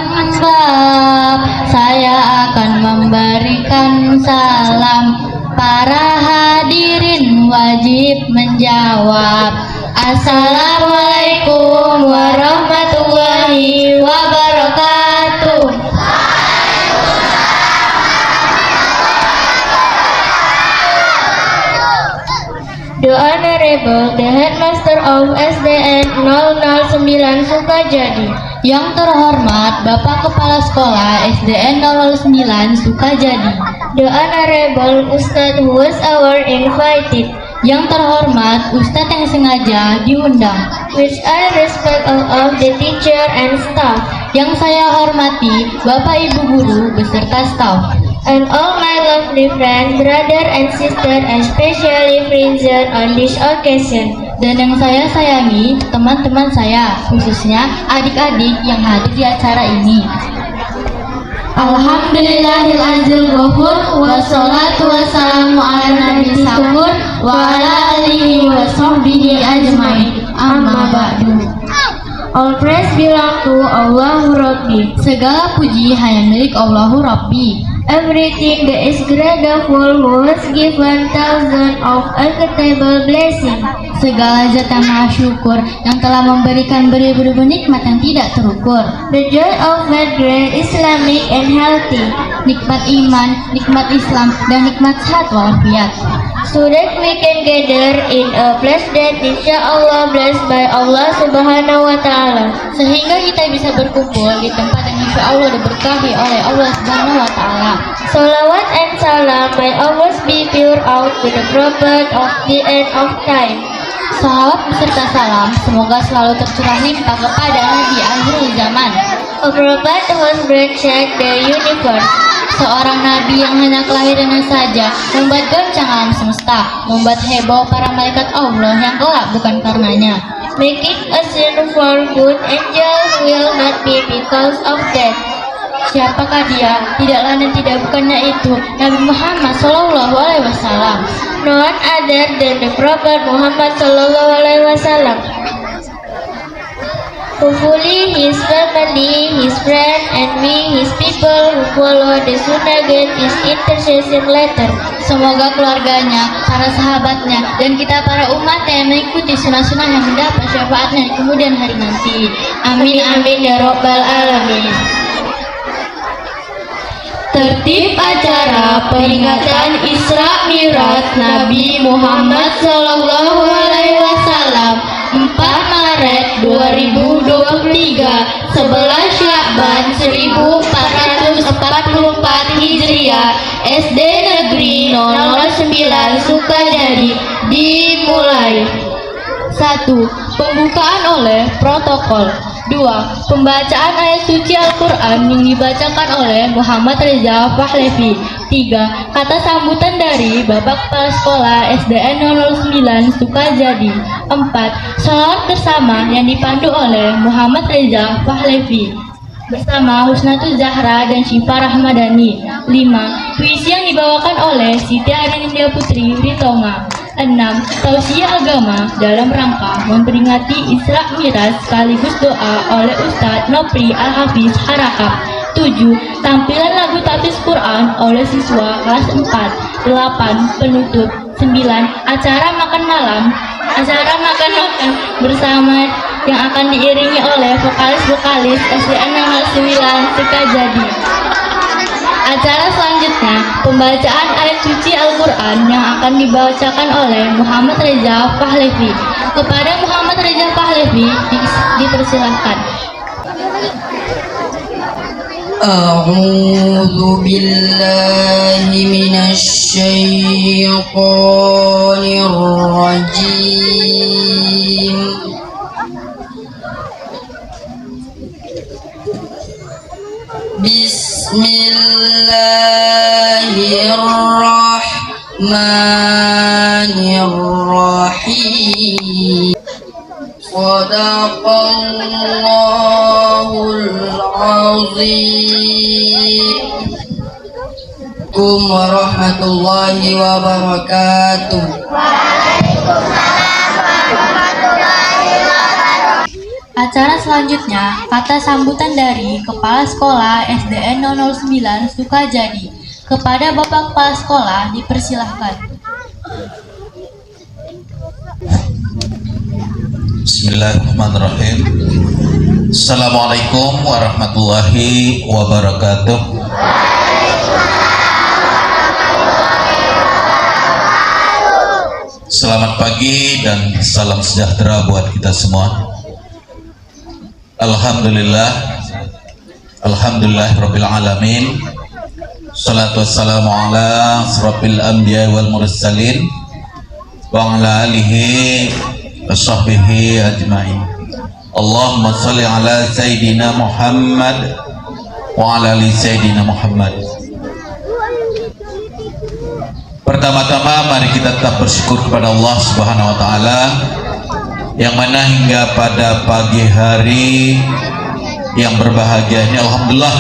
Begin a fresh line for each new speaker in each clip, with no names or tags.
lembab, saya akan memberikan salam. Para hadirin wajib menjawab. Assalamualaikum warahmatullahi wabarakatuh. The Honorable, the Headmaster of SDN 009 Sukajadi. Yang terhormat Bapak Kepala Sekolah SDN 009 Sukajadi. The Honorable Ustadz who was our invited. Yang terhormat Ustadz yang sengaja diundang. Which I respect all of the teacher and staff. Yang saya hormati Bapak Ibu Guru beserta staf. And all my lovely friends, brother and sister, especially present on this occasion. Dan yang saya sayangi teman-teman saya, khususnya adik-adik yang hadir di acara ini. Alhamdulillahil ghafur, wassalatu wassalamu ala nabi sakur, wa ala alihi wa sahbihi ajmain. Amma ba'du. All praise belong to Allahu Rabbi. Segala puji hanya milik Allahu Rabbi. Everything that is grateful who has given thousands of uncounted blessings. Segala zat yang maha syukur yang telah memberikan beribu-ribu nikmat yang tidak terukur. The joy of that great Islamic and healthy. Nikmat iman, nikmat Islam, dan nikmat sehat walafiat. So that we can gather in a place that insyaallah blessed by Allah subhanahu wa ta'ala. Sehingga kita bisa berkumpul di tempat yang insyaallah diberkahi oleh Allah subhanahu wa ta'ala. Salawat and salam may always be poured out to the prophet of the end of time. Salawat beserta salam semoga selalu tercurah limpah kepada Nabi akhir zaman. A prophet whose breath shake the universe. Seorang nabi yang hanya kelahirannya saja membuat goncang alam semesta, membuat heboh para malaikat Allah yang kelak bukan karenanya. Making a sin for good angels will not be because of that. Siapakah dia? Tidak lain dan tidak bukannya itu Nabi Muhammad Sallallahu Alaihi Wasallam. No one other than the Prophet Muhammad Sallallahu Alaihi Wasallam. Hopefully his family, his friend, and we, his people who follow the sunnah get his intercession letter. Semoga keluarganya, para sahabatnya, dan kita para umatnya yang mengikuti sunnah-sunnah yang mendapat syafaatnya di kemudian hari nanti. Amin amin ya robbal alamin. Tertib acara peringatan Isra Mi'raj Nabi Muhammad Sallallahu Alaihi Wasallam 4 Maret 2023 11 Sya'ban 1444 Hijriah SD Negeri 009 Sukajadi dimulai. 1. Pembukaan oleh protokol. 2. Pembacaan ayat suci Al-Quran yang dibacakan oleh Muhammad Reza Pahlavi. 3. Kata sambutan dari Bapak Kepala Sekolah SDN 009 Sukajadi. 4. Sholawat bersama yang dipandu oleh Muhammad Reza Pahlavi bersama Husnatul Zahra dan Syifa Rahmadani. 5. Puisi yang dibawakan oleh Siti Arinindya Putri Ritonga. 6. Tausiah agama dalam rangka memperingati Isra Mi'raj sekaligus doa oleh Ustadz Nopri Al-Hafiz Harakah. 7. Tampilan lagu tahfiz Quran oleh siswa kelas 4. 8. Penutup. 9. Acara makan malam bersama yang akan diiringi oleh vokalis-vokalis SDN 09 Sukajadi. Acara selanjutnya, pembacaan ayat suci Al-Quran yang akan dibacakan oleh Muhammad Reza Pahlavi. Kepada Muhammad Reza Pahlavi dipersilahkan.
A'udzu billahi minasy syaithanir rajim. Bismillahirrahmanirrahim. Shadaqallahul azim. Assalamualaikum warahmatullahi wabarakatuh.
Acara selanjutnya, kata sambutan dari Kepala Sekolah SDN 009 Sukajadi. Kepada Bapak Kepala Sekolah dipersilahkan.
Bismillahirrahmanirrahim. Assalamualaikum warahmatullahi wabarakatuh. Selamat pagi dan salam sejahtera buat kita semua. Alhamdulillah, Alhamdulillahirabbil alamin. Salatu wassalamu ala asrofil anbiya wal mursalin wa ala alihi wa sahbihi ajmain. Allahumma salli ala Sayyidina Muhammad wa ala ali Sayyidina Muhammad. Pertama-tama mari kita tetap bersyukur kepada Allah Subhanahu wa taala yang mana hingga pada pagi hari yang berbahagia ini alhamdulillah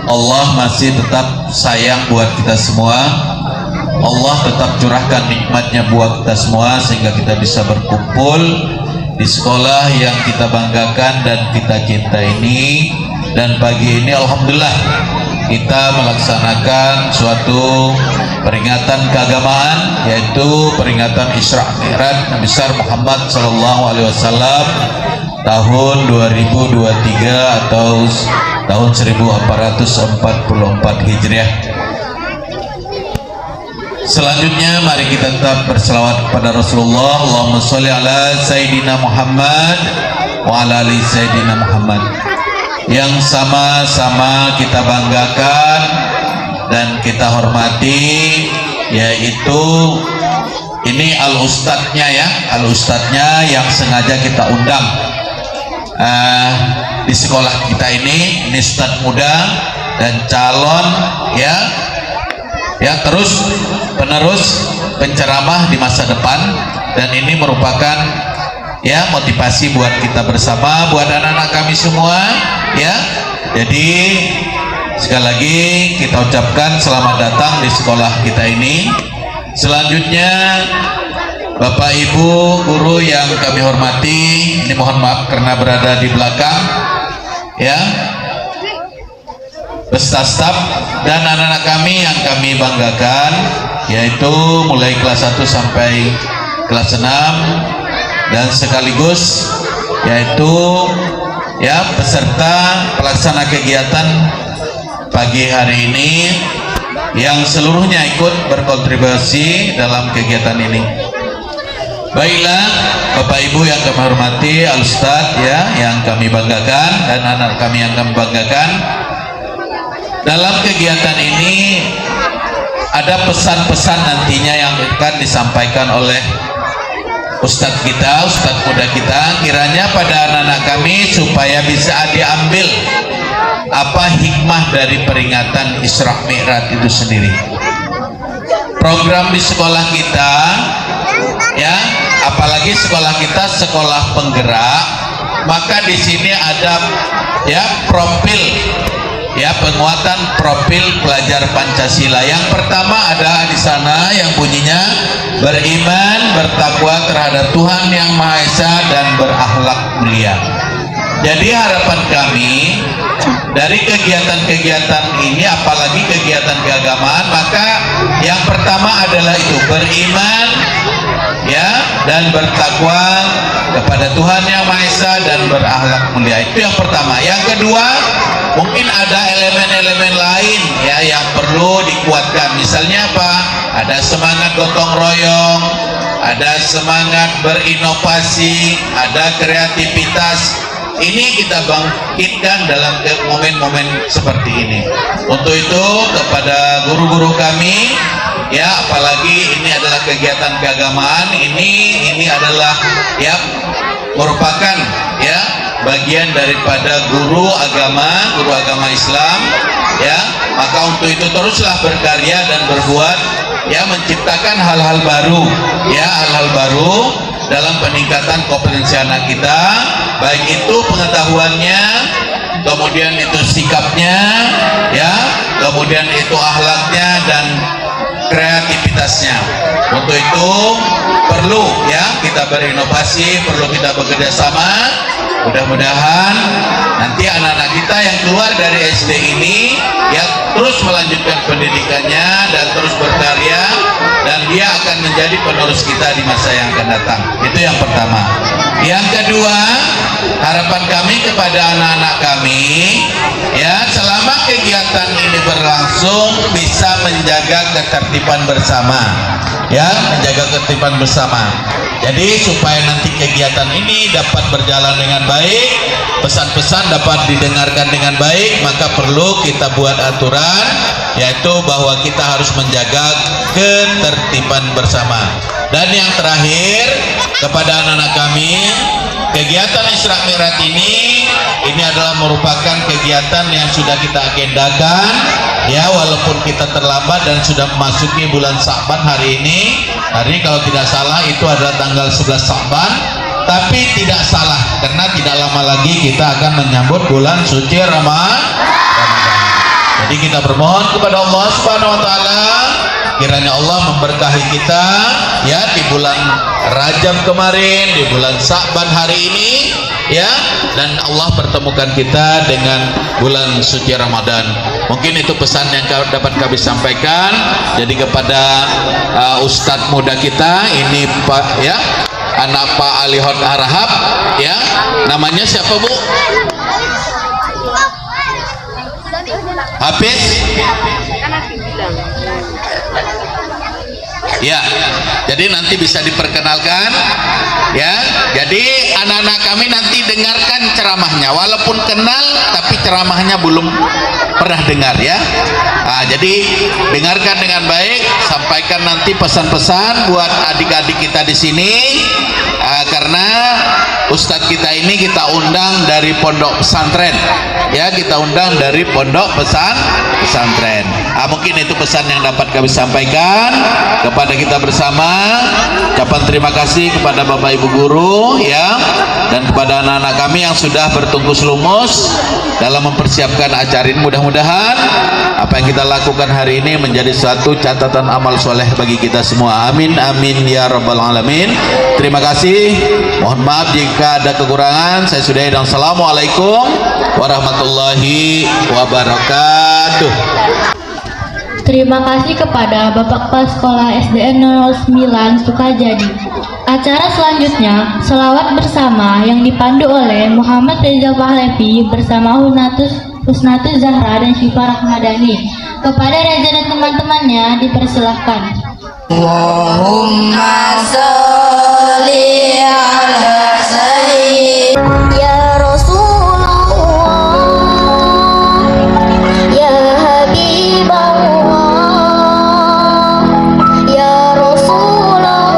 Allah masih tetap sayang buat kita semua. Allah tetap curahkan nikmatnya buat kita semua sehingga kita bisa berkumpul di sekolah yang kita banggakan dan kita cinta ini. Dan pagi ini alhamdulillah kita melaksanakan suatu peringatan keagamaan, yaitu peringatan Isra Mi'raj Nabi besar Muhammad SAW tahun 2023 atau tahun 1444 Hijriah. Selanjutnya mari kita tetap berselawat kepada Rasulullah. Allahumma sholli ala Sayyidina Muhammad wa ala ali Sayyidina Muhammad. Yang sama-sama kita banggakan dan kita hormati, yaitu ini al-ustadznya ya, al-ustadznya yang sengaja kita undang di sekolah kita ini ustadz muda dan calon ya terus penerus penceramah di masa depan, dan ini merupakan ya motivasi buat kita bersama, buat anak-anak kami semua ya. Jadi sekali lagi kita ucapkan selamat datang di sekolah kita ini. Selanjutnya Bapak Ibu guru yang kami hormati, ini mohon maaf karena berada di belakang ya, beserta staf dan anak-anak kami yang kami banggakan, yaitu mulai kelas 1 sampai kelas 6, dan sekaligus yaitu ya peserta pelaksana kegiatan pagi hari ini yang seluruhnya ikut berkontribusi dalam kegiatan ini. Baiklah Bapak Ibu yang kami hormati, al-ustadz ya yang kami banggakan dan anak kami yang kami banggakan, dalam kegiatan ini ada pesan-pesan nantinya yang akan disampaikan oleh ustadz kita, ustadz muda kita, kiranya pada anak-anak kami supaya bisa diambil apa hikmah dari peringatan Isra Mi'raj itu sendiri. Program di sekolah kita ya, apalagi sekolah kita sekolah penggerak, maka di sini ada ya profil ya, penguatan profil pelajar Pancasila. Yang pertama ada di sana yang bunyinya beriman, bertakwa terhadap Tuhan Yang Maha Esa dan berakhlak mulia. Jadi harapan kami dari kegiatan-kegiatan ini, apalagi kegiatan keagamaan, maka yang pertama adalah itu beriman ya dan bertakwa kepada Tuhan Yang Maha Esa dan berakhlak mulia. Itu yang pertama. Yang kedua, mungkin ada elemen-elemen lain ya yang perlu dikuatkan. Misalnya apa? Ada semangat gotong royong, ada semangat berinovasi, ada kreativitas. Ini kita bangkitkan dalam momen-momen seperti ini. Untuk itu kepada guru-guru kami ya, apalagi ini adalah kegiatan keagamaan, ini adalah ya merupakan ya bagian daripada guru agama Islam ya. Maka untuk itu teruslah berkarya dan berbuat ya, menciptakan hal-hal baru ya, hal-hal baru dalam peningkatan kompetensi anak kita, baik itu pengetahuannya, kemudian itu sikapnya ya, kemudian itu akhlaknya dan kreativitasnya. Untuk itu perlu ya kita berinovasi, perlu kita bekerja sama Mudah-mudahan nanti anak-anak kita yang keluar dari SD ini ya terus melanjutkan pendidikannya dan terus berkarya, dan dia akan menjadi penerus kita di masa yang akan datang. Itu yang pertama. Yang kedua, harapan kami kepada anak-anak kami ya, selama kegiatan ini berlangsung bisa menjaga ketertiban bersama, ya, menjaga ketertiban bersama. Jadi supaya nanti kegiatan ini dapat berjalan dengan baik, pesan-pesan dapat didengarkan dengan baik, maka perlu kita buat aturan, yaitu bahwa kita harus menjaga ketertiban bersama. Dan yang terakhir, kepada anak-anak kami, kegiatan Isra Mi'raj ini adalah merupakan kegiatan yang sudah kita agendakan, ya, walaupun kita terlambat dan sudah memasuki bulan Sya'ban hari ini. Hari kalau tidak salah itu adalah tanggal 11 Sya'ban, tapi tidak salah karena tidak lama lagi kita akan menyambut bulan suci Ramadan. Jadi kita bermohon kepada Allah Subhanahu wa taala, kiranya Allah memberkahi kita ya di bulan Rajab kemarin, di bulan Sya'ban hari ini ya, dan Allah pertemukan kita dengan bulan suci Ramadan. Mungkin itu pesan yang dapat kami sampaikan. Jadi kepada Ustadz muda kita ini Pak ya, anak Pak Alihot Harahap ya, namanya siapa Bu? Hafiz ya, jadi nanti bisa diperkenalkan ya. Jadi anak-anak kami nanti dengarkan ceramahnya, walaupun kenal tapi ceramahnya belum pernah dengar ya. Nah, jadi dengarkan dengan baik, sampaikan nanti pesan-pesan buat adik-adik kita di sini, karena Ustadz kita ini kita undang dari pondok pesantren ya, kita undang dari pondok pesantren. Mungkin itu pesan yang dapat kami sampaikan kepada kita bersama. Ucapan terima kasih kepada Bapak Ibu guru ya, dan kepada anak-anak kami yang sudah bertungkus lumus dalam mempersiapkan acara ini. Mudah-mudahan apa yang kita lakukan hari ini menjadi suatu catatan amal soleh bagi kita semua. Amin amin ya rabbal alamin. Terima kasih. Mohon maaf jika ada kekurangan. Saya sudahi dan assalamualaikum warahmatullahi wabarakatuh.
Terima kasih kepada Bapak Kepala Sekolah SDN 09 Sukajadi. Acara selanjutnya selawat bersama yang dipandu oleh Muhammad Reza Pahlavi bersama Husnatus Zahra dan Syifa Rahmadani. Kepada Reza dan teman-temannya dipersilahkan.
Allahumma sholli ala sayyidina
Ya Rasulullah, Ya Habibullah, Ya Rasulullah,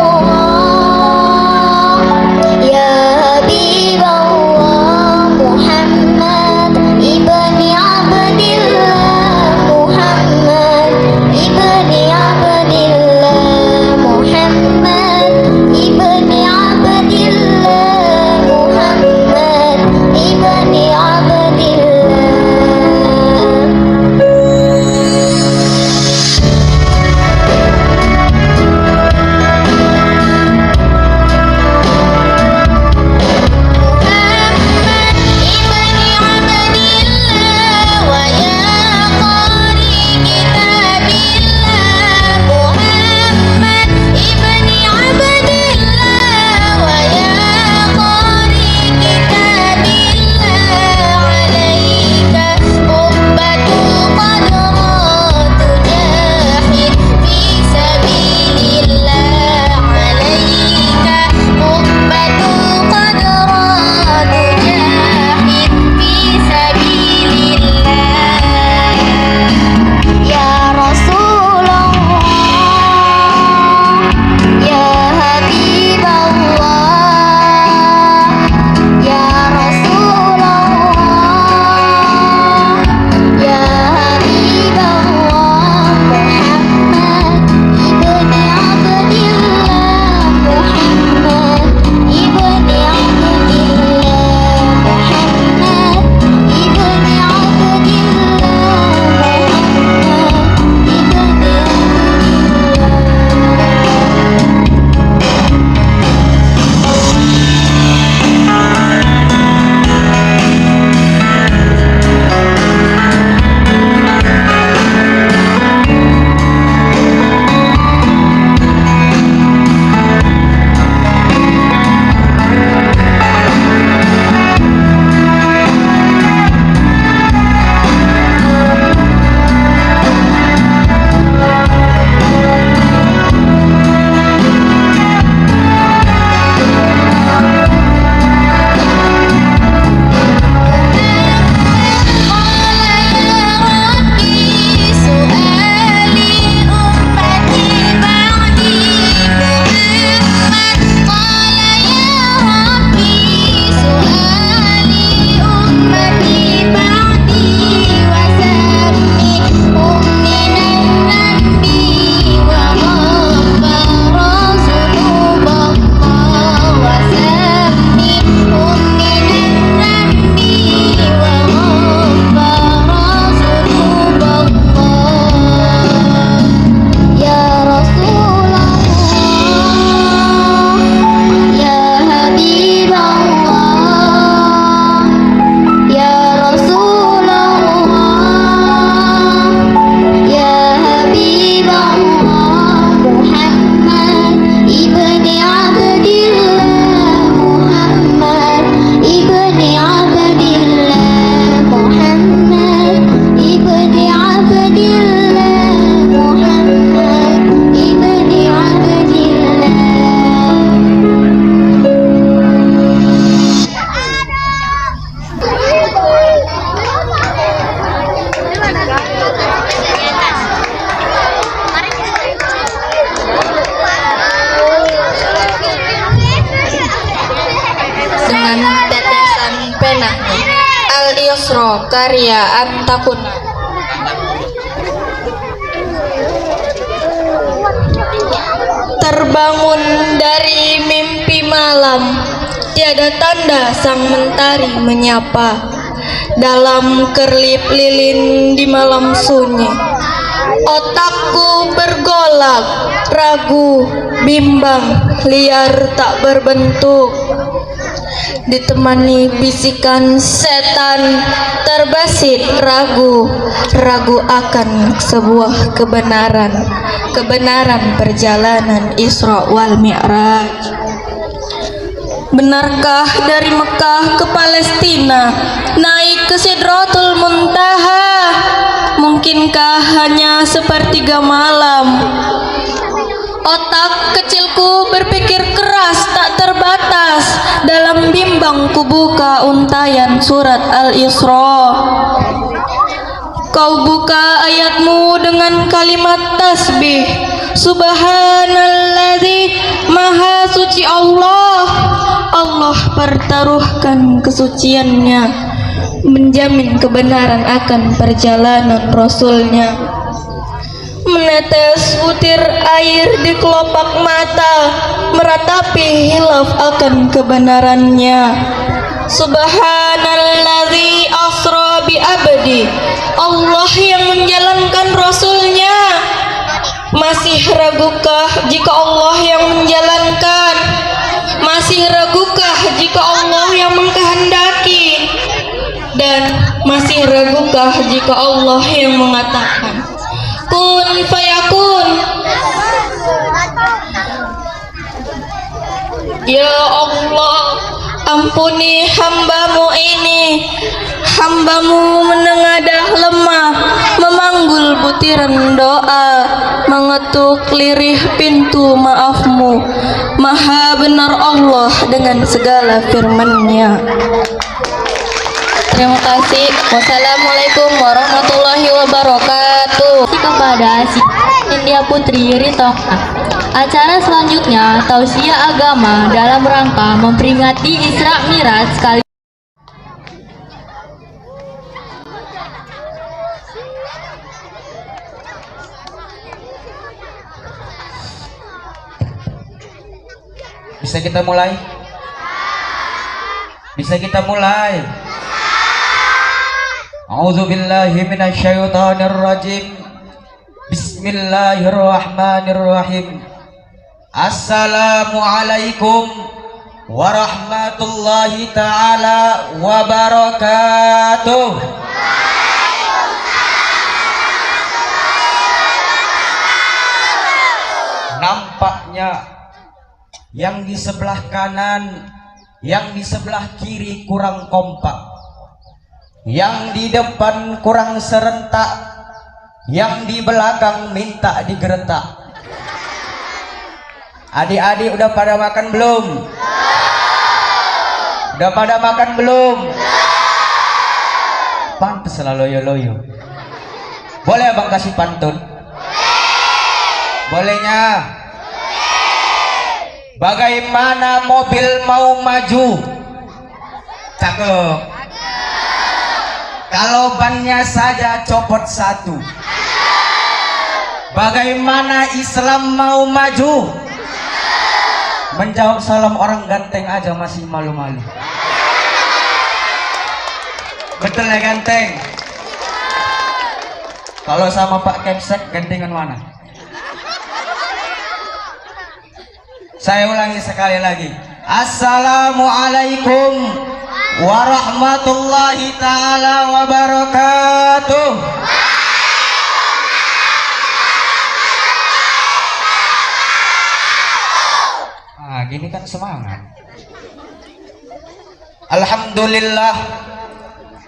Ya Habibullah, Muhammad ibni Abdillah, Muhammad ibni Abdillah, Muhammad ibni Abdillah.
Isra karya Antakuna. Terbangun dari mimpi malam, tiada tanda sang mentari menyapa. Dalam kerlip lilin di malam sunyi, otakku bergolak, ragu, bimbang, liar tak berbentuk. Ditemani bisikan setan, terbesit ragu, ragu akan sebuah kebenaran, kebenaran perjalanan Isra wal Mi'raj. Benarkah dari Mekah ke Palestina, naik ke Sidratul Muntaha? Mungkinkah hanya sepertiga malam? Otak kecilku berpikir keras tak terbatas. Dalam bimbang ku buka untayan surat Al-Isra. Kau buka ayatmu dengan kalimat tasbih. Subhanalladzi, maha suci Allah. Allah pertaruhkan kesuciannya, menjamin kebenaran akan perjalanan Rasulnya. Menetes butir air di kelopak mata, meratapi hilaf akan kebenarannya. Subhanalladzi asra bi abdi, Allah yang menjalankan Rasulnya. Masih ragukah jika Allah yang menjalankan? Masih ragukah jika Allah yang mengkehendaki? Dan masih ragukah jika Allah yang mengatakan kun fayakun? Ya Allah, ampuni hambamu ini. Hambamu menengadah lemah, memanggul butiran doa, mengetuk lirih pintu maafmu. Maha benar Allah dengan segala firman-Nya. Terima kasih. Wassalamualaikum warahmatullahi wabarakatuh.
Kepada India Putri Ritoka. Acara selanjutnya tausiah agama dalam rangka memperingati Isra Mi'raj sekali.
Bisa kita mulai? Bisa kita mulai? A'udzubillahi minasyaitonir rajim. Bismillahirrahmanirrahim. Assalamualaikum warahmatullahi taala wabarakatuh. Nampaknya yang di sebelah kanan, yang di sebelah kiri kurang kompak, yang di depan kurang serentak, yang di belakang minta digeretak. Adik-adik udah pada makan belum? Udah pada makan belum? Pantes lah loyo-loyo. Boleh abang kasih pantun? Bolehnya? Bagaimana mobil mau maju? Cakep. Kalau bannya saja copot satu. Bagaimana Islam mau maju? Menjawab salam orang ganteng aja masih malu-malu. Betul ya ganteng? Kalau sama Pak Kemsek gantengan mana? Saya ulangi sekali lagi. Assalamualaikum warahmatullahi taala wabarakatuh. Nah, gini kan semangat. Alhamdulillah.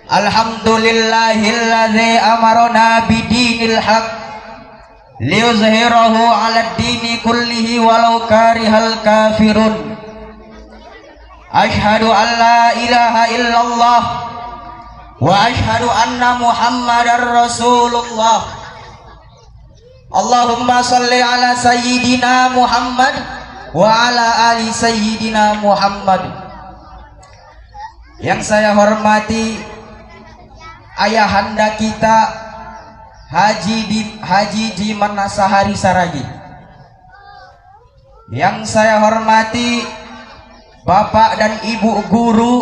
Alhamdulillahilladzi amarona bidinil haq liyuzhirahu 'alad dini kullihi walau karihal kafirun. Asyhadu an la ilaha illallah wa asyhadu anna Muhammadar Rasulullah. Allahumma shalli ala sayyidina Muhammad wa ala ali sayyidina Muhammad. Yang saya hormati ayahanda kita Haji Jiman Nasahari Saragi. Yang saya hormati Bapak dan Ibu guru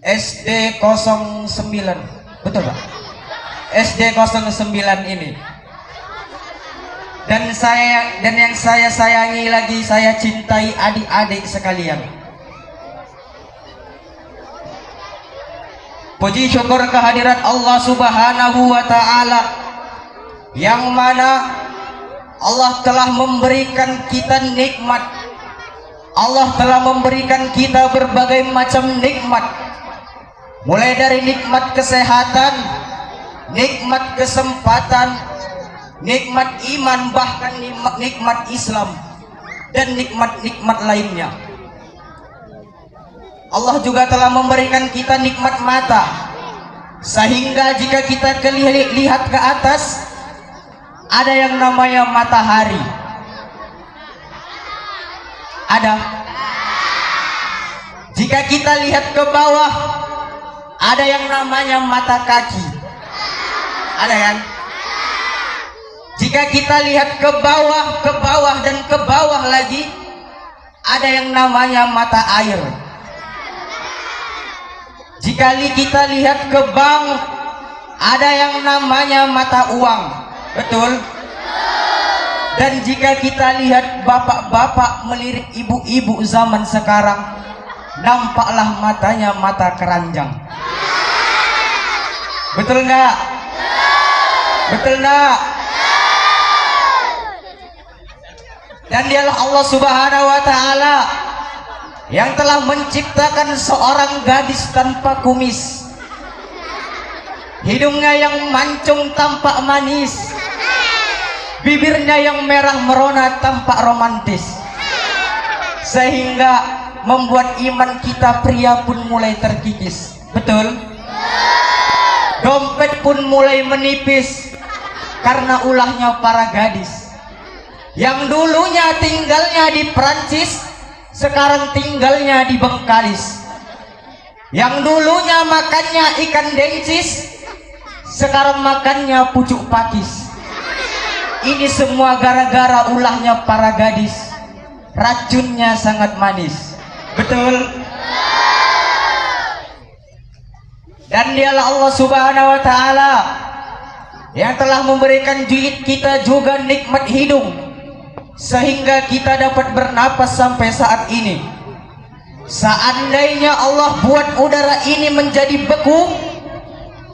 SD 09. Betul Pak? SD 09 ini. Dan yang saya sayangi lagi, saya cintai adik-adik sekalian. Puji syukur kehadirat Allah Subhanahu wa Ta'ala, yang mana Allah telah memberikan kita nikmat. Allah telah memberikan kita berbagai macam nikmat, mulai dari nikmat kesehatan, nikmat kesempatan, nikmat iman, bahkan nikmat Islam, dan nikmat-nikmat lainnya. Allah juga telah memberikan kita nikmat mata, sehingga jika kita lihat ke atas, ada yang namanya matahari. Ada. Jika kita lihat ke bawah, ada yang namanya mata kaki. Ada kan? Jika kita lihat ke bawah dan ke bawah lagi, ada yang namanya mata air. Jika kita lihat ke bank, ada yang namanya mata uang. Betul? Dan jika kita lihat bapak-bapak melirik ibu-ibu zaman sekarang, nampaklah matanya mata keranjang. Betul nggak? Betul nggak? Dan dialah Allah Subhanahu wa Ta'ala yang telah menciptakan seorang gadis tanpa kumis, hidungnya yang mancung tampak manis, bibirnya yang merah merona tampak romantis, sehingga membuat iman kita pria pun mulai terkikis. Betul? Dompet pun mulai menipis karena ulahnya para gadis yang dulunya tinggalnya di Prancis, sekarang tinggalnya di Bengkalis. Yang dulunya makannya ikan dencis, sekarang makannya pucuk pakis. Ini semua gara-gara ulahnya para gadis. Racunnya sangat manis. Betul? Dan dialah Allah Subhanahu wa Ta'ala yang telah memberikan kita juga nikmat hidung, sehingga kita dapat bernapas sampai saat ini. Seandainya Allah buat udara ini menjadi beku,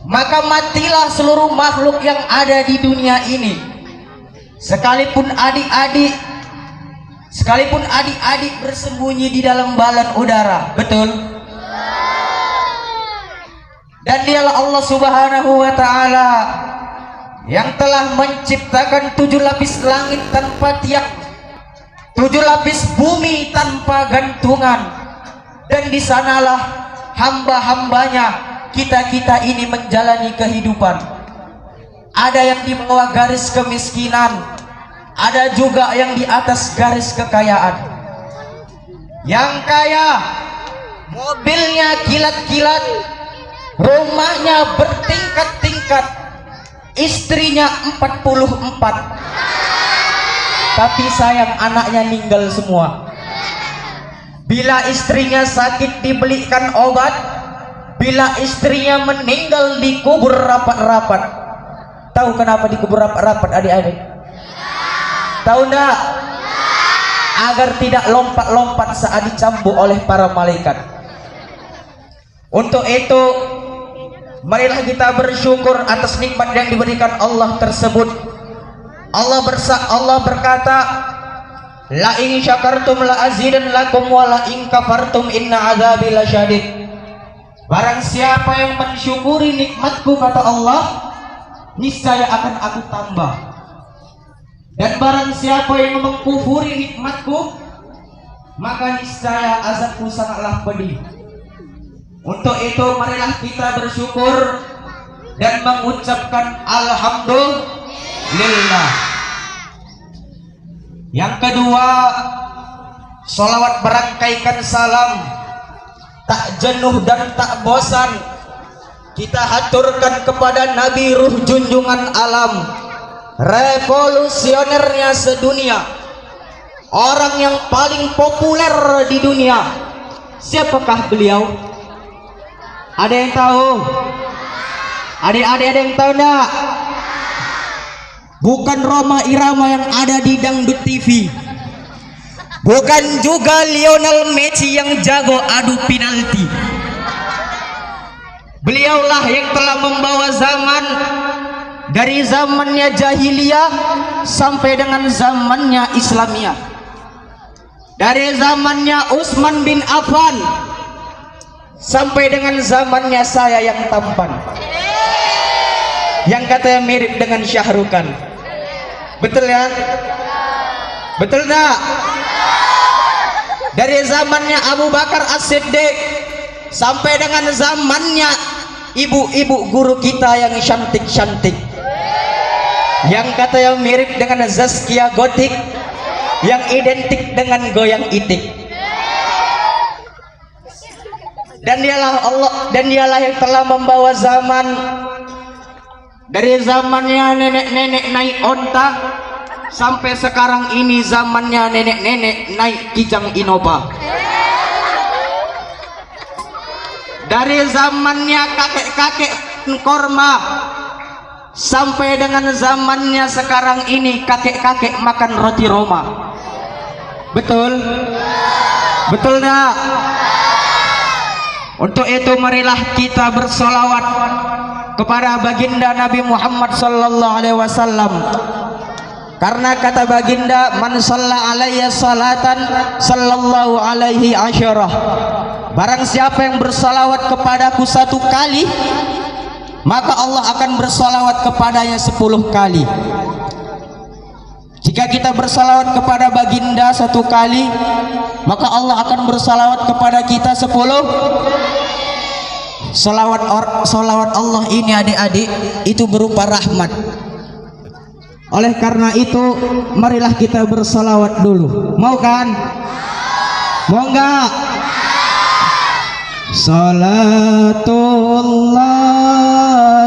maka matilah seluruh makhluk yang ada di dunia ini. Sekalipun adik-adik bersembunyi di dalam balon udara. Betul? Dan dialah Allah Subhanahu wa Ta'ala yang telah menciptakan 7 lapis langit tanpa tiang, 7 lapis bumi tanpa gantungan, dan di sanalah hamba-hambanya kita ini menjalani kehidupan. Ada yang di bawah garis kemiskinan, ada juga yang di atas garis kekayaan. Yang kaya, mobilnya kilat-kilat, rumahnya bertingkat-tingkat, istrinya 44, tapi sayang anaknya meninggal semua. Bila istrinya sakit dibelikan obat, bila istrinya meninggal dikubur rapat-rapat. Tahu kenapa dikubur rapat-rapat adik-adik? Tahu enggak? Agar tidak lompat-lompat saat dicambuk oleh para malaikat. Untuk itu, marilah kita bersyukur atas nikmat yang diberikan Allah tersebut. Allah berkata, la in syakartum la azidan lakum wa la in kafartum inna azabi lasyadid. Barang siapa yang mensyukuri nikmatku, kata Allah, niscaya akan aku tambah. Dan barang siapa yang mengkufuri nikmatku, maka niscaya azabku sangatlah pedih. Untuk itu marilah kita bersyukur dan mengucapkan alhamdulillah. Yang kedua, sholawat berangkaikan salam tak jenuh dan tak bosan kita haturkan kepada Nabi ruh junjungan alam, revolusionernya sedunia, orang yang paling populer di dunia. Siapakah beliau? Ada yang tahu? Adik-adik ada yang tahu enggak? Bukan Roma Irama yang ada di Dangdut TV, bukan juga Lionel Messi yang jago adu penalti. Beliaulah yang telah membawa zaman dari zamannya jahiliyah sampai dengan zamannya Islamiyah, dari zamannya Utsman bin Affan sampai dengan zamannya saya yang tampan, yang katanya mirip dengan Syahrukan. Betul ya? Betul enggak? Dari zamannya Abu Bakar As-Siddiq sampai dengan zamannya ibu-ibu guru kita yang cantik-cantik, yang katanya mirip dengan Zaskia Gotik, yang identik dengan goyang itik. Dan dialah yang telah membawa zaman dari zamannya nenek-nenek naik onta sampai sekarang ini zamannya nenek-nenek naik Kijang Innova. Dari zamannya kakek-kakek korma sampai dengan zamannya sekarang ini kakek-kakek makan roti Roma. Betul? Betul enggak? Untuk itu marilah kita bersolawat kepada baginda Nabi Muhammad sallallahu alaihi wasallam, karena kata baginda, man shalla alayya salatan sallallahu alaihi asyarah. Barang siapa yang bersalawat kepadaku 1 kali, maka Allah akan bersalawat kepadanya 10 kali. Jika kita bersalawat kepada baginda 1 kali, maka Allah akan bersalawat kepada kita 10. Salawat Allah ini adik-adik itu berupa rahmat. Oleh karena itu marilah kita bersalawat dulu. Mau kan? Mau enggak? Salatullah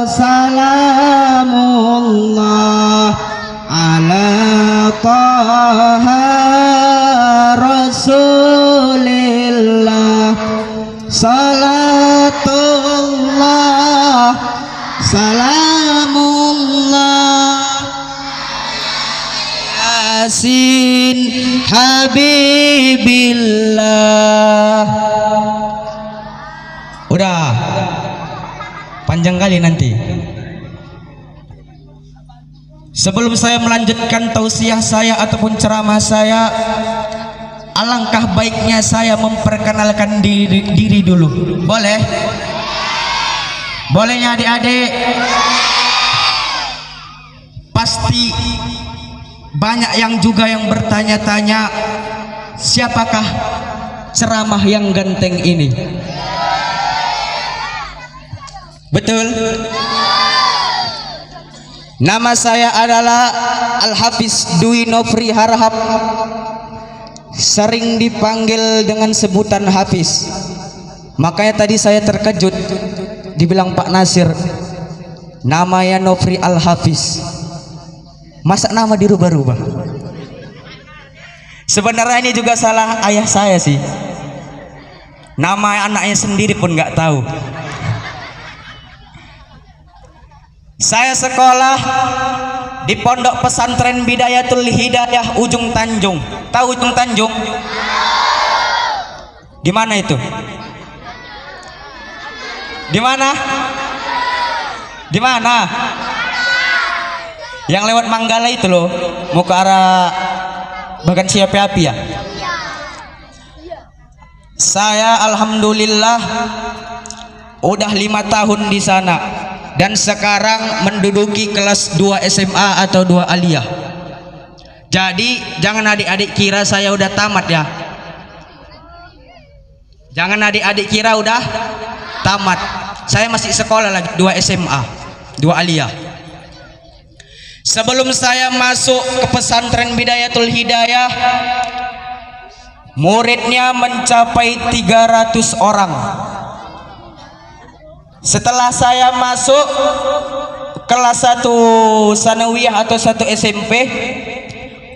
salamullah ala taha rasulillah. Salatullah salamullah Yasin Habibillah. Udah panjang kali nanti. Sebelum saya melanjutkan tausiah saya ataupun ceramah saya, alangkah baiknya saya memperkenalkan diri dulu. Boleh? Bolehnya adik-adik? Pasti banyak yang juga yang bertanya-tanya, siapakah ceramah yang ganteng ini? Betul? Nama saya adalah Al-Hafiz Dwi Nofri Harahap, sering dipanggil dengan sebutan Hafiz. Makanya tadi saya terkejut dibilang Pak Nasir namanya Nofri Al-Hafiz, masa nama dirubah-rubah? Sebenarnya ini juga salah ayah saya sih, nama anaknya sendiri pun nggak tahu. Saya sekolah di Pondok Pesantren Bidayatul Hidayah Ujung Tanjung. Tahu Ujung Tanjung? Di mana itu? Di mana? Di mana? Yang lewat Manggala itu loh, mau ke arah Bagan Siapi Api ya? Saya alhamdulillah udah 5 tahun di sana. Dan sekarang menduduki kelas 2 SMA atau 2 aliyah. Jadi jangan adik-adik kira saya udah tamat ya. Jangan adik-adik kira udah tamat. Saya masih sekolah lagi 2 SMA 2 aliyah. Sebelum saya masuk ke pesantren Bidayatul Hidayah, muridnya mencapai 300 orang. Setelah saya masuk kelas 1 sanawiyah atau 1 SMP,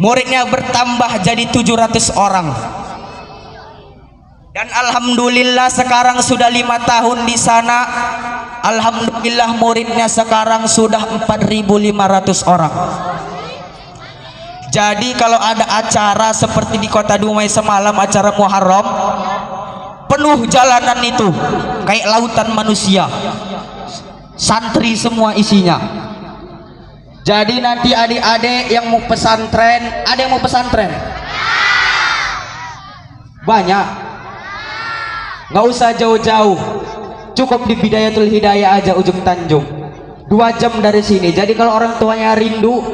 muridnya bertambah jadi 700 orang. Dan alhamdulillah sekarang sudah 5 tahun di sana. Alhamdulillah muridnya sekarang sudah 4.500 orang. Jadi kalau ada acara seperti di Kota Dumai semalam, acara Muharram, penuh jalanan itu kayak lautan manusia, santri semua isinya. Jadi nanti adik-adik yang mau pesantren, ada yang mau pesantren? Banyak. Nggak usah jauh-jauh, cukup di Bidayatul Hidayah aja, ujung Tanjung, 2 jam dari sini. Jadi kalau orang tuanya rindu,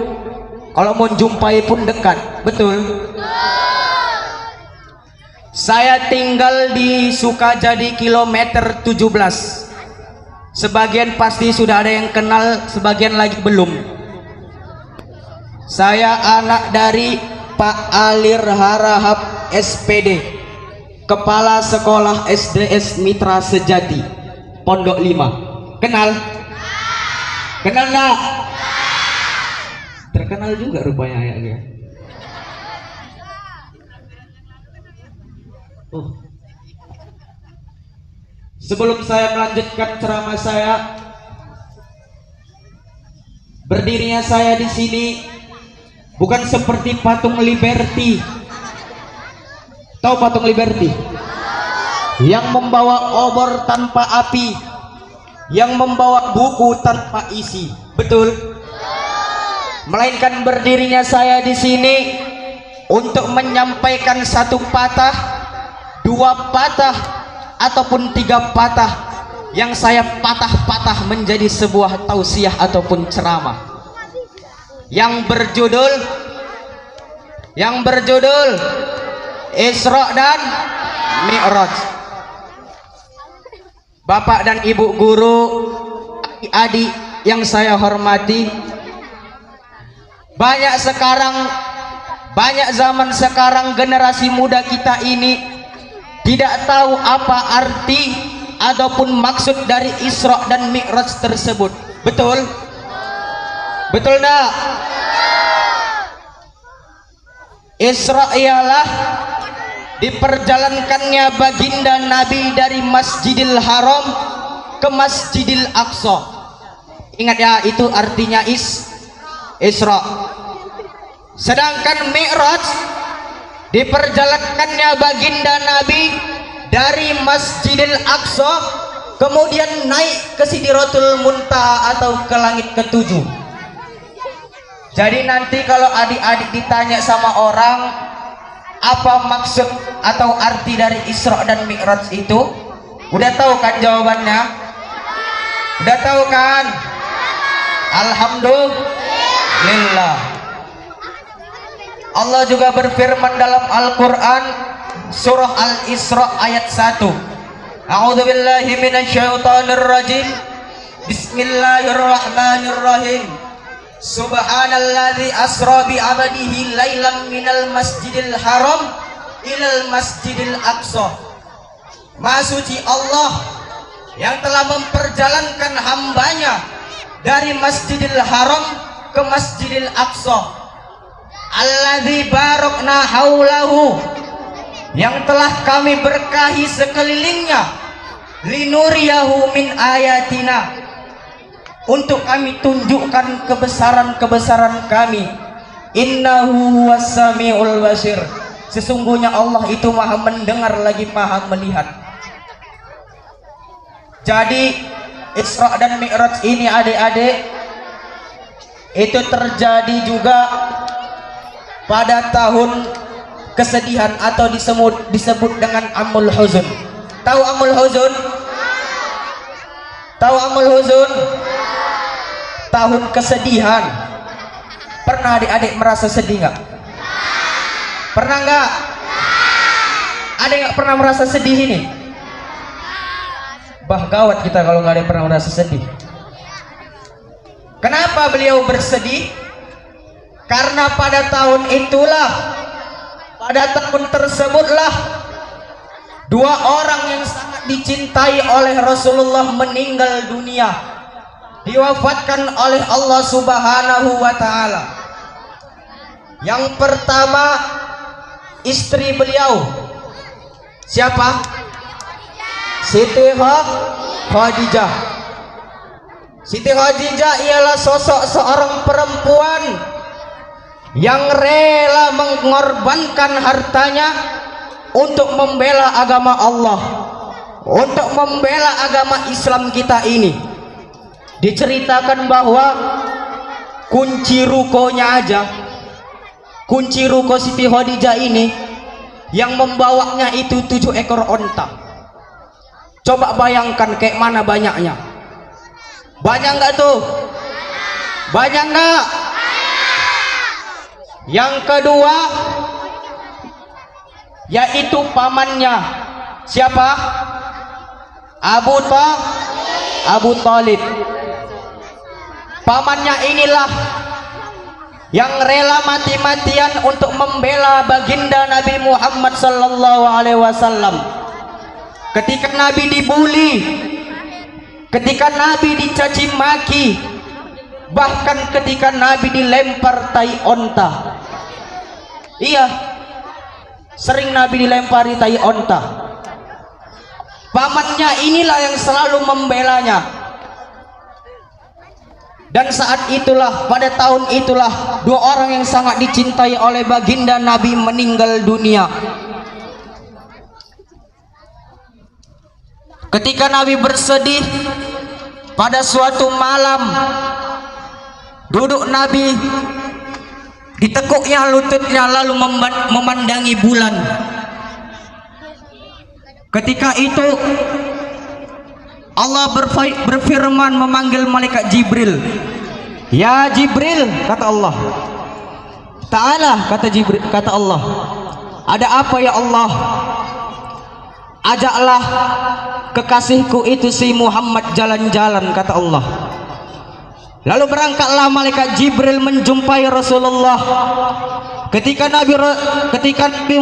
kalau mau jumpai pun dekat. Betul? Saya tinggal di Sukajadi kilometer 17. Sebagian pasti sudah ada yang kenal, sebagian lagi belum. Saya anak dari Pak Alir Harahap SPD, Kepala Sekolah SDS Mitra Sejati, Pondok 5. Kenal? Kenal nggak? Terkenal juga rupanya ya. Sebelum saya melanjutkan ceramah saya, berdirinya saya di sini bukan seperti patung Liberty. Tahu patung Liberty? Yang membawa obor tanpa api, yang membawa buku tanpa isi. Betul? Melainkan berdirinya saya di sini untuk menyampaikan 1 patah, 2 patah, ataupun 3 patah yang saya patah-patah menjadi sebuah tausiah ataupun ceramah yang berjudul Isra dan Mi'raj. Bapak dan Ibu guru, adik yang saya hormati, banyak zaman sekarang generasi muda kita ini tidak tahu apa arti ataupun maksud dari Isra dan Mi'raj tersebut. Betul? Betul enggak? Isra ialah diperjalankannya baginda Nabi dari Masjidil Haram ke Masjidil Aqsa. Ingat ya, itu artinya Isra. Sedangkan Mi'raj diperjalankannya baginda Nabi dari Masjidil Aqsa kemudian naik ke Sidratul Muntaha atau ke langit ke-7. Jadi nanti kalau adik-adik ditanya sama orang apa maksud atau arti dari Isra dan Mi'raj itu, udah tahu kan jawabannya? Udah tahu kan? Alhamdulillah. Allah juga berfirman dalam Al-Quran surah Al-Isra ayat 1. A'udzubillahi minasyaitonirrajim. Bismillahirrahmanirrahim. Subhanalladzi asra bi 'abdihi lailan minal masjidil haram ilal masjidil aqsa. Maha suci Allah yang telah memperjalankan hambanya dari Masjidil Haram ke Masjidil Aqsa. Alladzi barakna haulahu, yang telah kami berkahi sekelilingnya, linuriyahu min ayatina, untuk kami tunjukkan kebesaran-kebesaran kami. Innahu huwas samiul basir, sesungguhnya Allah itu maha mendengar lagi maha melihat. Jadi Isra dan Mi'raj ini adik-adik itu terjadi juga pada tahun kesedihan atau disebut dengan Amul Huzun. Tahu Amul Huzun? Tahu Amul Huzun? Tahun kesedihan. Pernah adik-adik merasa sedih nggak? Pernah nggak? Ada yang nggak pernah merasa sedih ini? Bah, gawat kita kalau nggak ada yang pernah merasa sedih. Kenapa beliau bersedih? Karena pada tahun itulah, pada tahun tersebutlah, 2 orang yang sangat dicintai oleh Rasulullah meninggal dunia, diwafatkan oleh Allah Subhanahu wa Ta'ala. Yang pertama, istri beliau siapa? Siti Khadijah. Siti Khadijah ialah sosok seorang perempuan yang rela mengorbankan hartanya untuk membela agama Allah, untuk membela agama Islam kita ini. Diceritakan bahwa kunci rukonya aja, kunci ruko Siti Khadijah ini yang membawanya itu 7 ekor onta. Coba bayangkan kayak mana banyaknya. Banyak nggak tuh? Banyak nggak? Yang kedua yaitu pamannya. Siapa? Abu Talib. Pamannya inilah yang rela mati-matian untuk membela baginda Nabi Muhammad sallallahu alaihi wasallam. Ketika Nabi dibuli, ketika Nabi dicaci maki, bahkan ketika Nabi dilempar tai onta. Iya, sering Nabi dilempari tai onta. Pamannya inilah yang selalu membelanya. Dan saat itulah, pada tahun itulah, 2 orang yang sangat dicintai oleh baginda Nabi meninggal dunia. Ketika Nabi bersedih pada suatu malam, duduk Nabi, ditekuknya lututnya lalu memandangi bulan. Ketika itu Allah berfirman memanggil malaikat Jibril. Ya Jibril, kata Allah. Ta'ala, kata Jibril, kata Allah. Ada apa ya Allah? Ajaklah kekasihku itu si Muhammad jalan-jalan, kata Allah. Lalu berangkatlah malaikat Jibril menjumpai Rasulullah. Ketika Nabi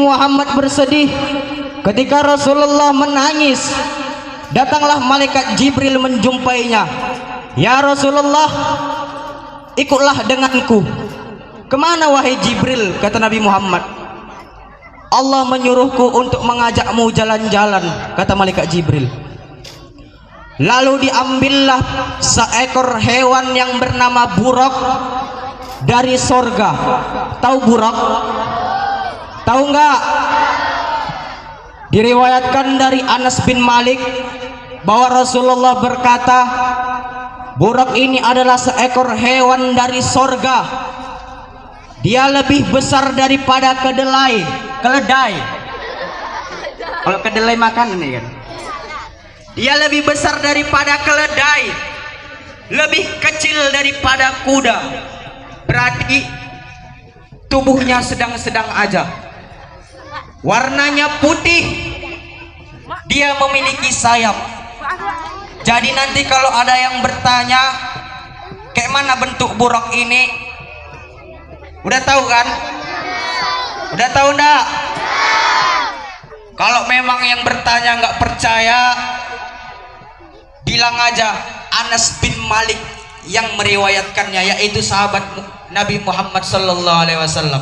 Muhammad bersedih, ketika Rasulullah menangis, datanglah malaikat Jibril menjumpainya. Ya Rasulullah, ikutlah denganku. Kemana wahai Jibril? Kata Nabi Muhammad. Allah menyuruhku untuk mengajakmu jalan-jalan, kata malaikat Jibril. Lalu diambillah seekor hewan yang bernama buraq dari sorga. Tahu buraq? Tahu enggak? Diriwayatkan dari Anas bin Malik bahwa Rasulullah berkata, buraq ini adalah seekor hewan dari sorga. Dia lebih besar daripada keledai. Kalau kedelai makan ini kan. Dia lebih besar daripada keledai, lebih kecil daripada kuda. Berarti tubuhnya sedang-sedang aja. Warnanya putih. Dia memiliki sayap. Jadi nanti kalau ada yang bertanya kayak mana bentuk buraq ini, udah tahu kan? Udah tahu enggak? Kalau memang yang bertanya nggak percaya, bilang aja Anas bin Malik yang meriwayatkannya, yaitu sahabat Nabi Muhammad sallallahu alaihi wasallam.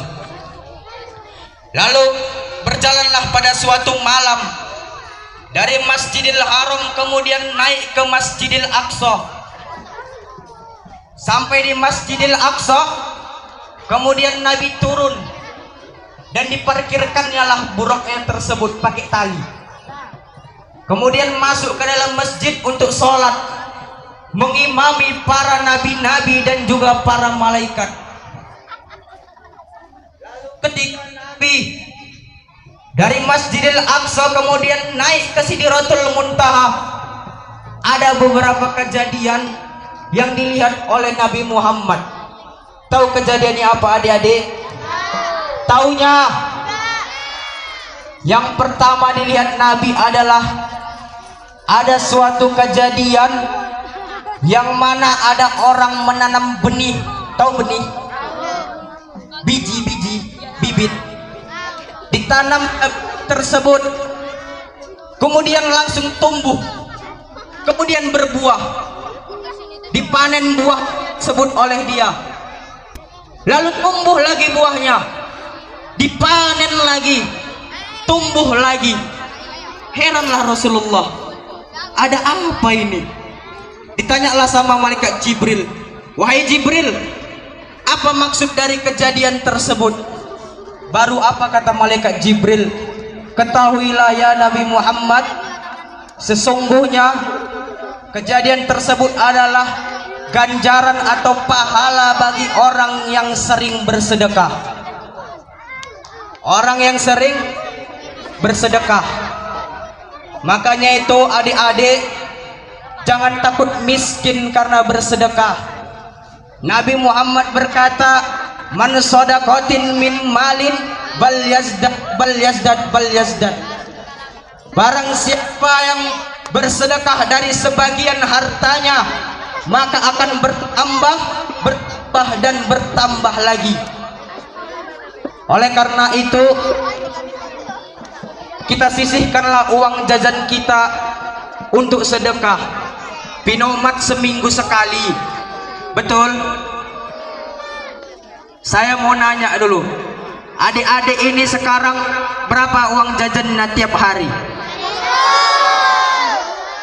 Lalu berjalanlah pada suatu malam dari Masjidil Haram kemudian naik ke Masjidil Aqsa. Sampai di Masjidil Aqsa, kemudian Nabi turun dan diparkirkannya lah buraqnya tersebut pakai tali. Kemudian masuk ke dalam masjid untuk sholat, mengimami para nabi-nabi dan juga para malaikat. Ketika Nabi dari Masjidil Aqsa kemudian naik ke Sidratul Muntaha, ada beberapa kejadian yang dilihat oleh Nabi Muhammad. Tahu kejadiannya apa adik-adik? Taunya yang pertama dilihat Nabi adalah ada suatu kejadian yang mana ada orang menanam benih. Tahu benih? Biji-biji, bibit ditanam tersebut. kemudian langsung tumbuh, kemudian berbuah, dipanen buah tersebut oleh dia, lalu tumbuh lagi buahnya, dipanen lagi, tumbuh lagi. Heranlah Rasulullah, ada apa ini? Ditanyalah sama malaikat Jibril, wahai Jibril, apa maksud dari kejadian tersebut? Baru apa kata malaikat Jibril? Ketahuilah ya Nabi Muhammad, sesungguhnya kejadian tersebut adalah ganjaran atau pahala bagi orang yang sering bersedekah. Orang yang sering bersedekah. Makanya itu adik-adik, jangan takut miskin karena bersedekah. Nabi Muhammad berkata, man shadaqatin min malin bal yazdad. Barang siapa yang bersedekah dari sebagian hartanya, maka akan bertambah dan bertambah lagi. Oleh karena itu, kita sisihkanlah uang jajan kita untuk sedekah. Pinomat seminggu sekali, betul? Saya mau nanya dulu, adik-adik ini sekarang berapa uang jajannya tiap hari?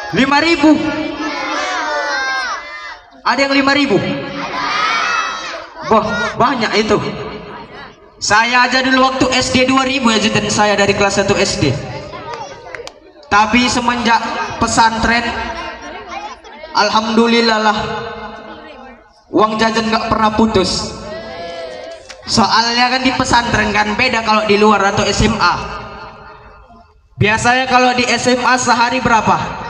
5.000. Ada yang 5.000? Wah, banyak itu. Saya aja dulu waktu SD 2.000 ya jajan saya dari kelas 1 SD. Tapi semenjak pesantren, alhamdulillah lah, uang jajan nggak pernah putus. Soalnya kan di pesantren kan beda kalau di luar atau SMA. Biasanya kalau di SMA sehari berapa?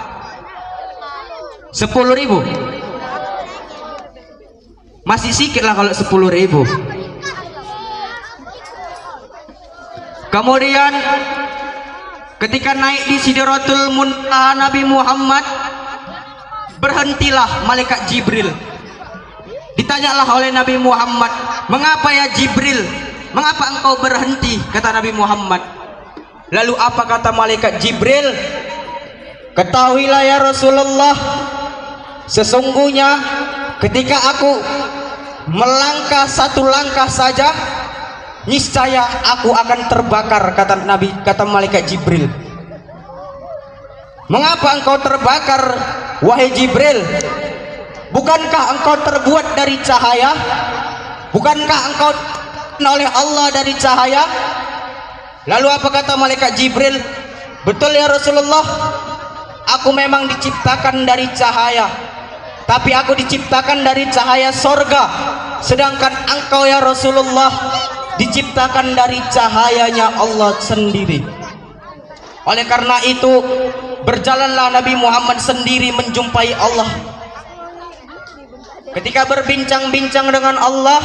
10.000. Masih sedikit lah kalau 10.000. Kemudian ketika naik di Sidratul Muntaha Nabi Muhammad, berhentilah malaikat Jibril. Ditanyalah oleh Nabi Muhammad, mengapa ya Jibril, mengapa engkau berhenti? Kata Nabi Muhammad. Lalu apa kata malaikat Jibril? Ketahuilah ya Rasulullah, sesungguhnya ketika aku melangkah satu langkah saja, niscaya aku akan terbakar, kata malaikat Jibril. Mengapa engkau terbakar wahai Jibril? Bukankah engkau terbuat dari cahaya? Bukankah engkau oleh Allah dari cahaya? Lalu apa kata malaikat Jibril? Betul ya Rasulullah, aku memang diciptakan dari cahaya, tapi aku diciptakan dari cahaya sorga, sedangkan engkau ya Rasulullah diciptakan dari cahayanya Allah sendiri. Oleh karena itu, berjalanlah Nabi Muhammad sendiri menjumpai Allah. Ketika berbincang-bincang dengan Allah,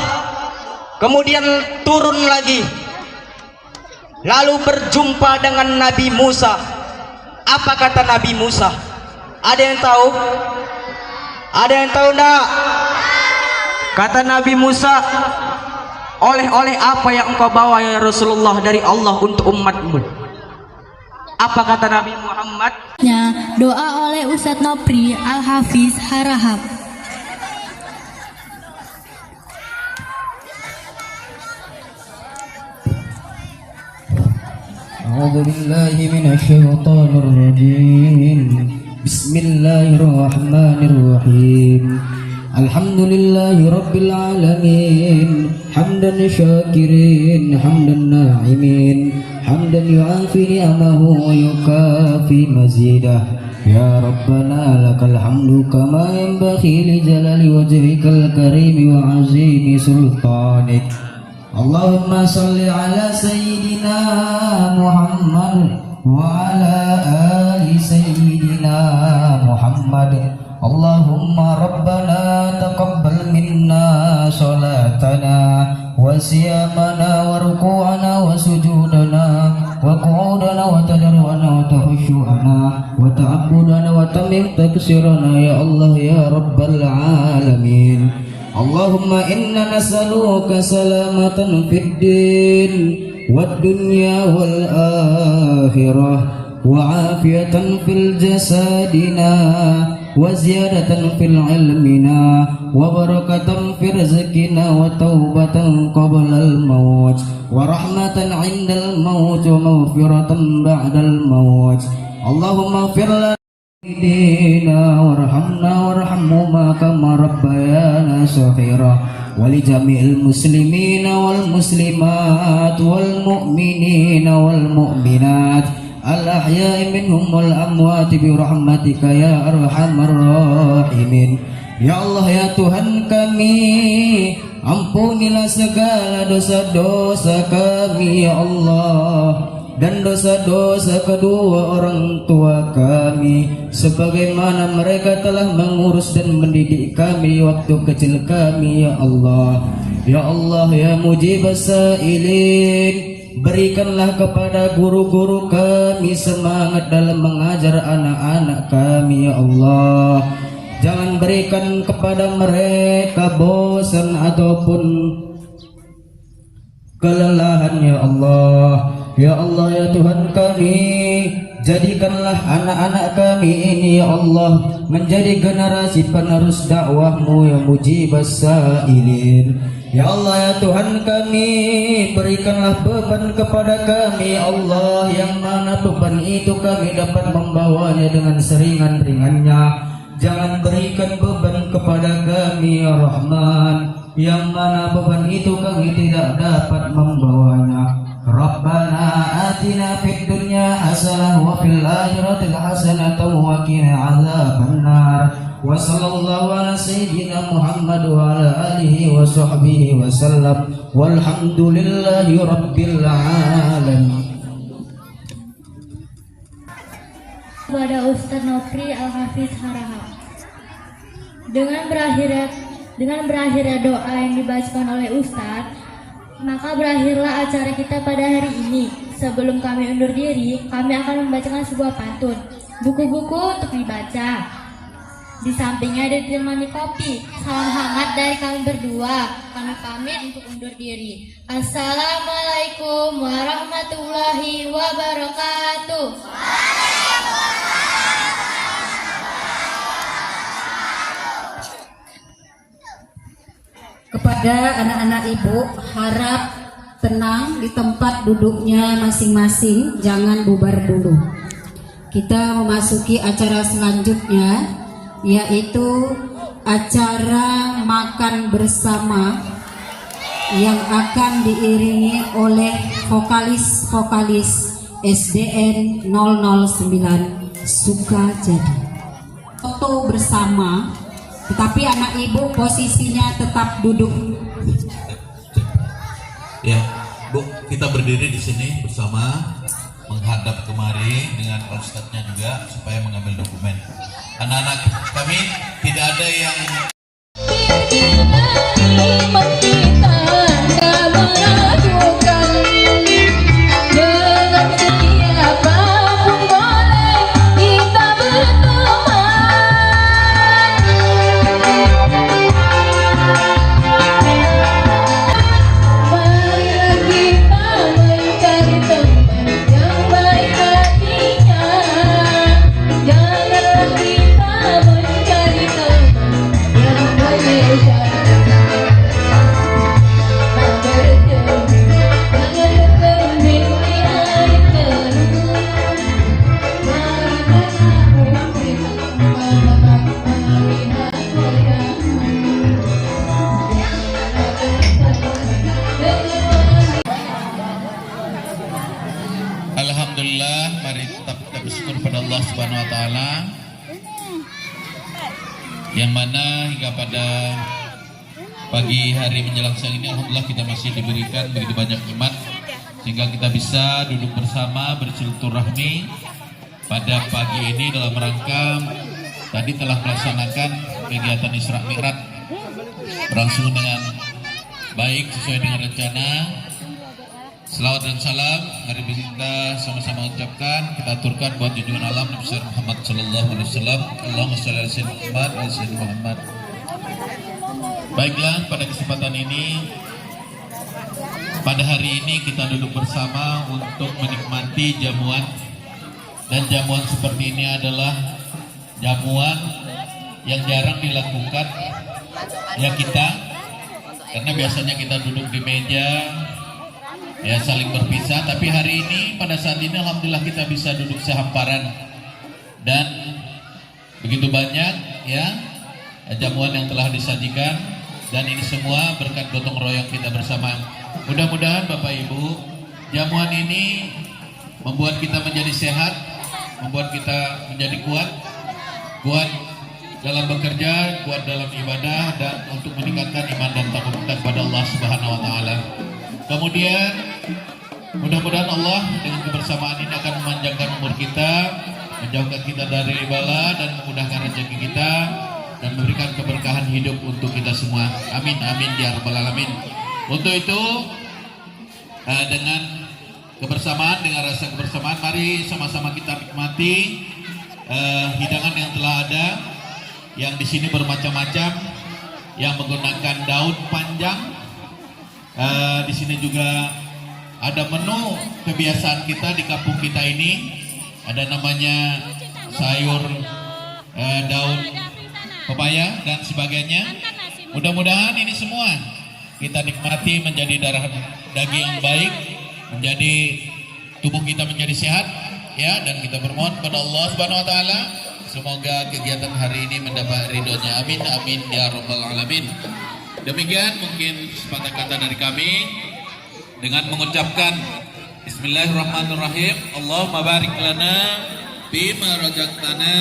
kemudian turun lagi, lalu berjumpa dengan Nabi Musa. Apa kata Nabi Musa? Ada yang tahu? Ada yang tahu enggak? Kata Nabi Musa, oleh-oleh apa yang engkau bawa ya Rasulullah dari Allah untuk umatmu? Apa kata Nabi Muhammad?
Doa oleh Ustadz Nopri Al-Hafiz Harahap.
أعوذ بالله من الشيطان الرجيم بسم الله الرحمن الرحيم الحمد لله رب العالمين حمدا شاكرين حمدا ناعمين حمدا يعافي نعمه ويكافي مزيده يا ربنا لك الحمد كما ينبغي لجلال وجهك الكريم وعظيم سلطانك اللهم صل على سيدنا محمد وعلى آل سيدنا محمد اللهم ربنا تقبل منا صلاتنا وصيامنا وركوعنا وسجودنا وقعودنا وتضرعنا وتخشوعنا وتعبدنا وتمم تكسيرنا يا الله يا رب العالمين اللهم إنا نسألك سلامة في الدين والدنيا والآخرة وعافية في الجسدنا وزيادة في علمنا وبركة في رزقنا وتوبة قبل الموت ورحمة عند الموت ومغفرة بعد الموت. اللهم اغفر لنا وارحمنا وارحمهما كما ربيانا صغيرا ولجميع المسلمين والمسلمات والمؤمنين والمؤمنات الأحياء منهم والأموات برحمتك يا أرحم الراحمين. Ya Allah ya Tuhan kami, ampunilah segala dosa-dosa kami ya Allah, dan dosa-dosa kedua orang tua kami, sebagaimana mereka telah mengurus dan mendidik kami waktu kecil kami ya Allah. Ya Allah ya mujibas sailin, berikanlah kepada guru-guru kami semangat dalam mengajar anak-anak kami ya Allah. Jangan berikan kepada mereka bosan ataupun kelelahan ya Allah. Ya Allah ya Tuhan kami, jadikanlah anak-anak kami ini ya Allah menjadi generasi penerus dakwahmu yang mujibas sailin. Ya Allah ya Tuhan kami, berikanlah beban kepada kami ya Allah, yang mana beban itu kami dapat membawanya dengan seringan-ringannya. Jangan berikan beban kepada kami ya Rahman, yang mana beban itu kami tidak dapat membawanya. Rabbana atina fid dunya hasanah wa fil akhirati hasanah wa qina adzabannar. Wa sallallahu ala sayyidina Muhammad wa ala alihi wa sahbihi wa sallam. Walhamdulillahi rabbil alamin.
Kepada Ustaz Nofri Al-Hafiz Harahap. Dengan berakhirnya doa yang dibacakan oleh Ustaz, maka berakhirlah acara kita pada hari ini. Sebelum kami undur diri, kami akan membacakan sebuah pantun, buku-buku untuk dibaca. Di sampingnya ada ditemani kopi. Salam hangat dari kami berdua. Kami pamit untuk undur diri. Assalamualaikum warahmatullahi wabarakatuh.
Kepada anak-anak ibu, harap tenang di tempat duduknya masing-masing, jangan bubar dulu. Kita memasuki acara selanjutnya, yaitu acara makan bersama yang akan diiringi oleh vokalis-vokalis SDN 009 Sukajadi. Foto bersama, tetapi anak ibu posisinya tetap duduk.
Ya, Bu, kita berdiri di sini bersama, menghadap kemari dengan ustadznya juga supaya mengambil dokumen. Anak-anak kami tidak ada yang Alhamdulillah, mari tetap kita bersyukur pada Allah Subhanahu wa taala yang mana hingga pada pagi hari menjelang siang ini alhamdulillah kita masih diberikan begitu banyak nikmat sehingga kita bisa duduk bersama bersilaturahmi pada pagi ini dalam rangka tadi telah melaksanakan kegiatan Isra Mi'raj berlangsung dengan baik sesuai dengan rencana. Selawat dan salam mari kita sama-sama ucapkan, kita aturkan buat junjungan alam Nabi Muhammad sallallahu alaihi wasallam. Allahumma shalli ala sayyidina Muhammad. Baiklah, pada kesempatan ini pada hari ini kita duduk bersama untuk menikmati jamuan Dan jamuan seperti ini adalah jamuan yang jarang dilakukan ya kita, karena biasanya kita duduk di meja ya saling berpisah, tapi hari ini pada saat ini alhamdulillah kita bisa duduk sehamparan dan begitu banyak ya jamuan yang telah disajikan, dan ini semua berkat gotong royong kita bersama. Mudah-mudahan Bapak Ibu, jamuan ini membuat kita menjadi sehat, membuat kita menjadi kuat dalam bekerja, kuat dalam ibadah, dan untuk meningkatkan iman dan takwa kita kepada Allah Subhanahu wa taala. Kemudian mudah-mudahan Allah dengan kebersamaan ini akan memanjangkan umur kita, menjauhkan kita dari bala, dan memudahkan rezeki kita, dan memberikan keberkahan hidup untuk kita semua. Amin amin ya rabbal alamin. Untuk itu dengan kebersamaan, dengan rasa kebersamaan, mari sama-sama kita nikmati hidangan yang telah ada, yang di sini bermacam-macam, yang menggunakan daun panjang. Di sini juga ada menu kebiasaan kita di kampung kita ini, ada namanya sayur daun pepaya dan sebagainya. Mudah-mudahan ini semua kita nikmati menjadi darah daging yang baik, menjadi tubuh kita menjadi sehat ya, dan kita bermohon kepada Allah Subhanahu wa taala semoga kegiatan hari ini mendapat ridhonya. Amin amin ya rabbal alamin. Demikian mungkin sepatah kata dari kami dengan mengucapkan Bismillahirrahmanirrahim. Allahumma barik lana bima razaqtana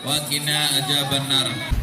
wa qina adzabannar.